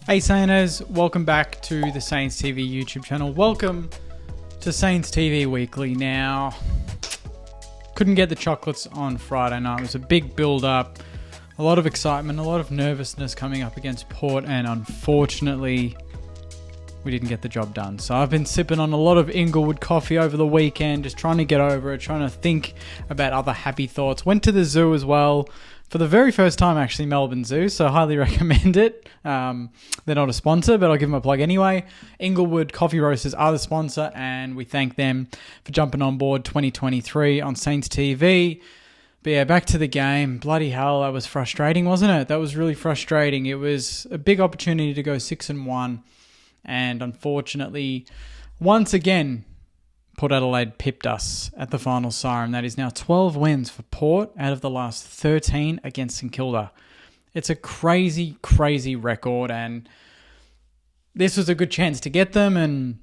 Hey Sainers, welcome back to the Saints TV YouTube channel. Welcome to Saints TV Weekly. Now, couldn't get the chocolates on Friday night. It was a big build-up, a lot of excitement, a lot of nervousness coming up against Port, and unfortunately, we didn't get the job done. So I've been sipping on a lot of Inglewood coffee over the weekend, just trying to get over it, trying to think about other happy thoughts. Went to the zoo as well. For the very first time, actually, Melbourne Zoo, so highly recommend it. They're not a sponsor, but I'll give them a plug anyway. Inglewood Coffee Roasters are the sponsor, and we thank them for jumping on board 2023 on Saints TV. But yeah, back to the game. Bloody hell, that was frustrating, wasn't it? That was really frustrating. It was a big opportunity to go 6-1, and unfortunately, once again, Port Adelaide pipped us at the final siren. That is now 12 wins for Port out of the last 13 against St Kilda. It's a crazy, crazy record, and this was a good chance to get them, and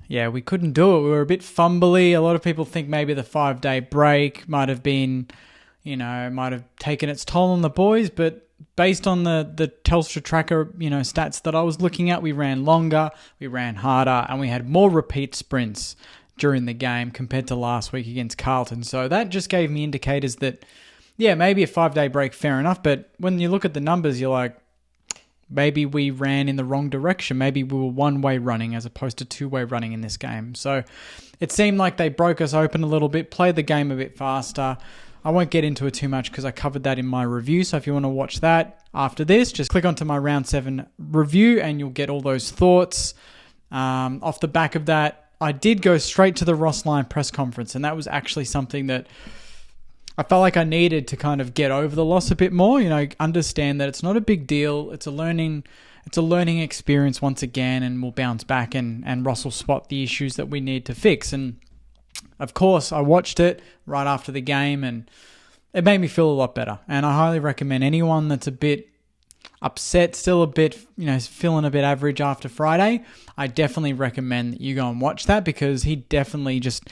yeah, we couldn't do it. We were a bit fumbly. A lot of people think maybe the 5-day break might have been, might have taken its toll on the boys, but based on the Telstra tracker, stats that I was looking at, we ran longer, we ran harder, and we had more repeat sprints during the game compared to last week against Carlton. So that just gave me indicators that, yeah, maybe a 5-day break, fair enough. But when you look at the numbers, you're like, maybe we ran in the wrong direction. Maybe we were one-way running as opposed to two-way running in this game. So it seemed like they broke us open a little bit, played the game a bit faster. I won't get into it too much because I covered that in my review. So if you want to watch that after this, just click onto my Round 7 review and you'll get all those thoughts. Off the back of that, I did go straight to the Lyon press conference, and that was actually something that I felt like I needed to kind of get over the loss a bit more. Understand that it's not a big deal. It's a learning experience once again, and we'll bounce back and Ross will spot the issues that we need to fix. And of course, I watched it right after the game, and it made me feel a lot better. And I highly recommend anyone that's a bit upset, still a bit, feeling a bit average after Friday, I definitely recommend that you go and watch that, because he definitely just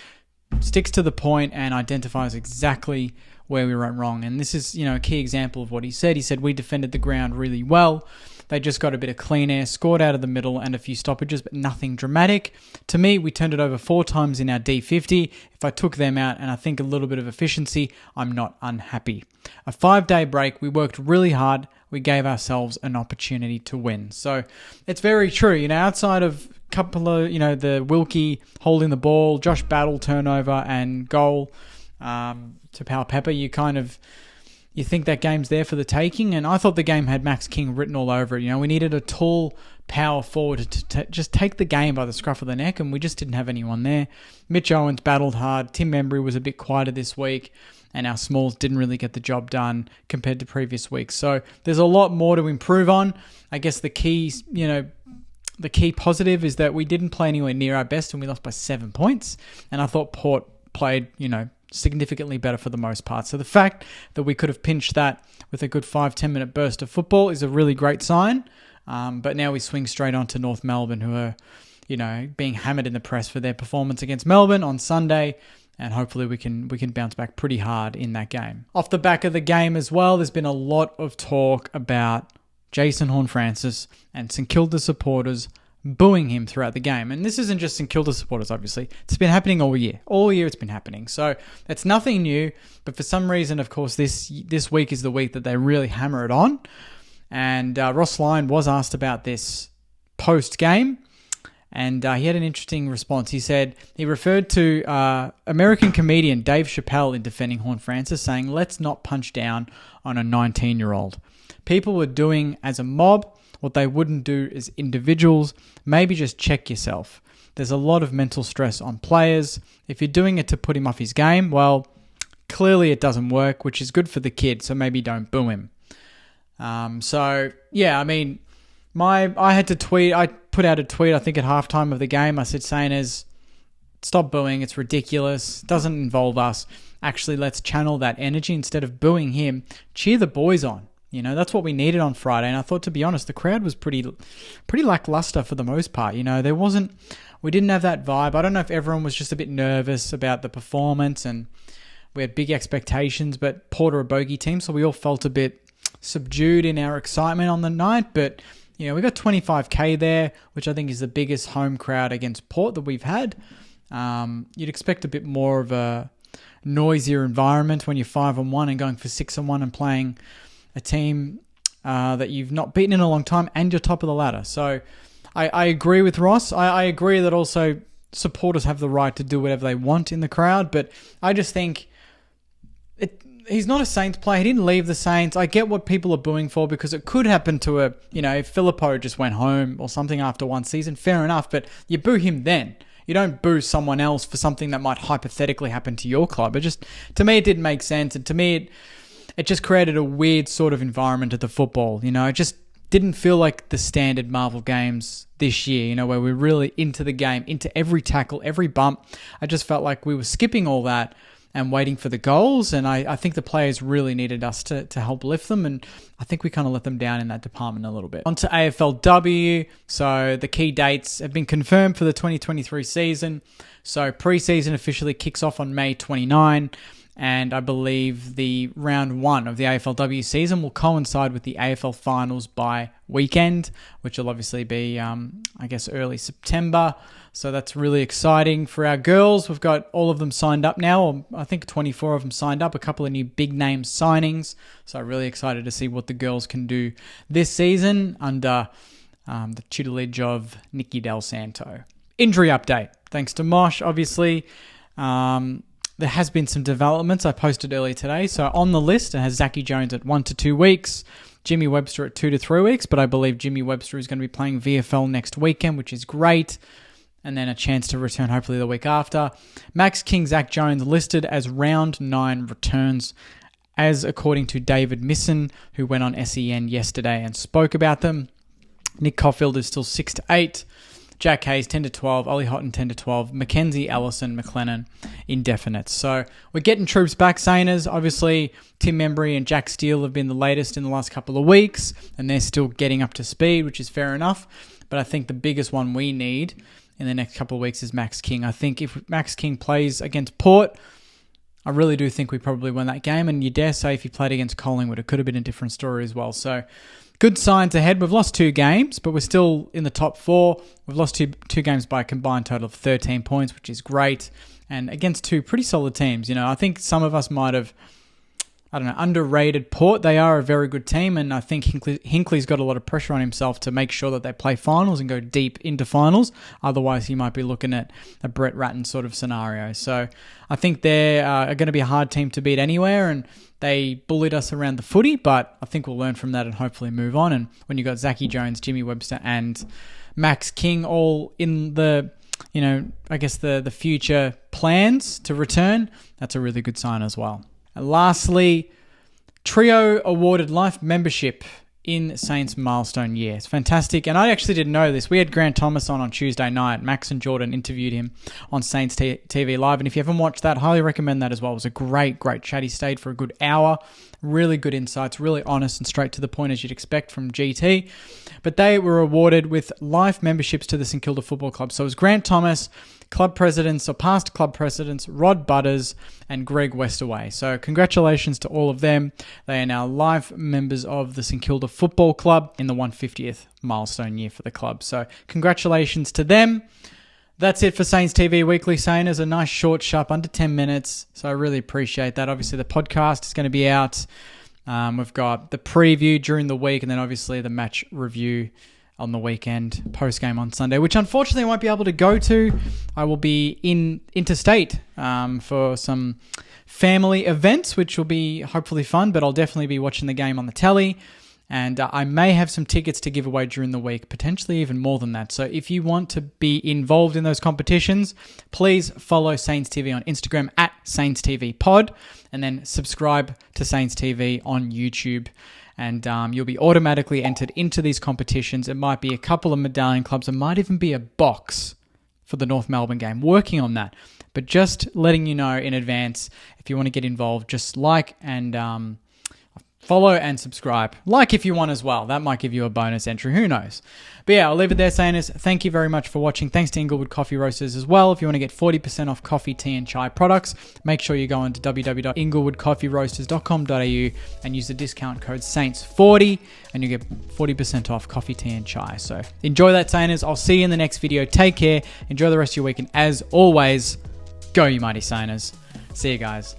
sticks to the point and identifies exactly where we went wrong. And this is, a key example of what he said. He said we defended the ground really well. They just got a bit of clean air, scored out of the middle, and a few stoppages, but nothing dramatic. To me, we turned it over 4 times in our D50. If I took them out and I think a little bit of efficiency, I'm not unhappy. A 5-day break, we worked really hard. We gave ourselves an opportunity to win. So it's very true. outside of a couple of, the Wilkie holding the ball, Josh Battle turnover and goal to Powell Pepper, you think that game's there for the taking, and I thought the game had Max King written all over it. We needed a tall power forward to just take the game by the scruff of the neck, and we just didn't have anyone there. Mitch Owens battled hard. Tim Membry was a bit quieter this week, and our smalls didn't really get the job done compared to previous weeks. So there's a lot more to improve on. I guess the key positive is that we didn't play anywhere near our best, and we lost by 7 points. And I thought Port played, significantly better for the most part. So the fact that we could have pinched that with a good 5-10 minute burst of football is a really great sign. But now we swing straight on to North Melbourne, who are, being hammered in the press for their performance against Melbourne on Sunday. And hopefully we can bounce back pretty hard in that game. Off the back of the game as well, there's been a lot of talk about Jason Horne-Francis and St Kilda supporters booing him throughout the game. And this isn't just St Kilda supporters, obviously. It's been happening all year. All year it's been happening. So it's nothing new. But for some reason, of course, this week is the week that they really hammer it on. And Ross Lyon was asked about this post-game. And he had an interesting response. He said he referred to American comedian Dave Chappelle in defending Horne-Francis, saying, "Let's not punch down on a 19-year-old. People were doing as a mob what they wouldn't do as individuals. Maybe just check yourself. There's a lot of mental stress on players. If you're doing it to put him off his game, well, clearly it doesn't work, which is good for the kid, so maybe don't boo him." I had to tweet. I put out a tweet, I think, at halftime of the game. I said, "Sainers, stop booing. It's ridiculous. It doesn't involve us. Actually, let's channel that energy. Instead of booing him, cheer the boys on. That's what we needed on Friday." And I thought, to be honest, the crowd was pretty lackluster for the most part. We didn't have that vibe. I don't know if everyone was just a bit nervous about the performance, and we had big expectations, but Port are a bogey team, so we all felt a bit subdued in our excitement on the night. But we got 25k there, which I think is the biggest home crowd against Port that we've had. You'd expect a bit more of a noisier environment when you're 5-1 and going for 6-1 and playing a team that you've not beaten in a long time and you're top of the ladder. So I agree with Ross. I agree that also supporters have the right to do whatever they want in the crowd, but I just think he's not a Saints player. He didn't leave the Saints. I get what people are booing for because it could happen to if Filippo just went home or something after one season, fair enough, but you boo him then. You don't boo someone else for something that might hypothetically happen to your club. To me, it didn't make sense, and to me, it just created a weird sort of environment at the football. It just didn't feel like the standard Marvel games this year, where we're really into the game, into every tackle, every bump. I just felt like we were skipping all that and waiting for the goals, and I think the players really needed us to help lift them, and I think we kind of let them down in that department a little bit. On to AFLW. So the key dates have been confirmed for the 2023 season. So pre-season officially kicks off on May 29, and I believe the round 1 of the AFLW season will coincide with the AFL finals by weekend, which will obviously be, early September. So that's really exciting for our girls. We've got all of them signed up now, or I think 24 of them signed up, a couple of new big name signings. So I'm really excited to see what the girls can do this season under the tutelage of Nikki Del Santo. Injury update. Thanks to Mosh, obviously. There has been some developments I posted earlier today. So on the list, it has Zachy Jones at 1 to 2 weeks, Jimmy Webster at 2 to 3 weeks, but I believe Jimmy Webster is going to be playing VFL next weekend, which is great. And then a chance to return hopefully the week after. Max King, Zach Jones listed as round 9 returns, as according to David Misson, who went on SEN yesterday and spoke about them. Nick Caulfield is still 6 to 8. Jack Hayes 10 to 12. Ollie Houghton 10 to 12. Mackenzie Ellison, McLennan indefinite. So we're getting troops back, Sainers. Obviously, Tim Membry and Jack Steele have been the latest in the last couple of weeks, and they're still getting up to speed, which is fair enough. But I think the biggest one we need in the next couple of weeks is Max King. I think if Max King plays against Port, I really do think we probably win that game. And you dare say if he played against Collingwood, it could have been a different story as well. So good signs ahead. We've lost 2 games, but we're still in the top 4. We've lost two games by a combined total of 13 points, which is great. And against 2 pretty solid teams. I think some of us might have, underrated Port. They are a very good team, and I think Hinkley's got a lot of pressure on himself to make sure that they play finals and go deep into finals. Otherwise, he might be looking at a Brett Ratton sort of scenario. So I think they are going to be a hard team to beat anywhere, and they bullied us around the footy, but I think we'll learn from that and hopefully move on. And when you've got Zachy Jones, Jimmy Webster, and Max King all in the the future plans to return, that's a really good sign as well. And lastly, Trio awarded life membership in Saints milestone year. It's fantastic. And I actually didn't know this. We had Grant Thomas on Tuesday night. Max and Jordan interviewed him on Saints TV Live. And if you haven't watched that, highly recommend that as well. It was a great chat. He stayed for a good hour. Really good insights, really honest and straight to the point as you'd expect from GT. But they were awarded with life memberships to the St Kilda Football Club. So it was Grant Thomas, club presidents or past club presidents, Rod Butters and Greg Westaway. So congratulations to all of them. They are now life members of the St Kilda Football Club in the 150th milestone year for the club. So congratulations to them. That's it for Saints TV Weekly. Saints, a nice short, sharp, under 10 minutes. So I really appreciate that. Obviously, the podcast is going to be out. We've got the preview during the week and then obviously the match review on the weekend, post-game on Sunday, which unfortunately I won't be able to go to. I will be interstate for some family events, which will be hopefully fun, but I'll definitely be watching the game on the telly. And I may have some tickets to give away during the week, potentially even more than that. So if you want to be involved in those competitions, please follow Saints TV on Instagram at Saints TV Pod, and then subscribe to Saints TV on YouTube. And you'll be automatically entered into these competitions. It might be a couple of medallion clubs. It might even be a box for the North Melbourne game. Working on that. But just letting you know in advance, if you want to get involved, just like and Follow and subscribe. Like if you want as well. That might give you a bonus entry. Who knows? But yeah, I'll leave it there, Saners. Thank you very much for watching. Thanks to Inglewood Coffee Roasters as well. If you want to get 40% off coffee, tea, and chai products, make sure you go on to www.inglewoodcoffeeroasters.com.au and use the discount code SAINTS40 and you get 40% off coffee, tea, and chai. So enjoy that, Saners. I'll see you in the next video. Take care. Enjoy the rest of your week. And as always, go you mighty Saners. See you guys.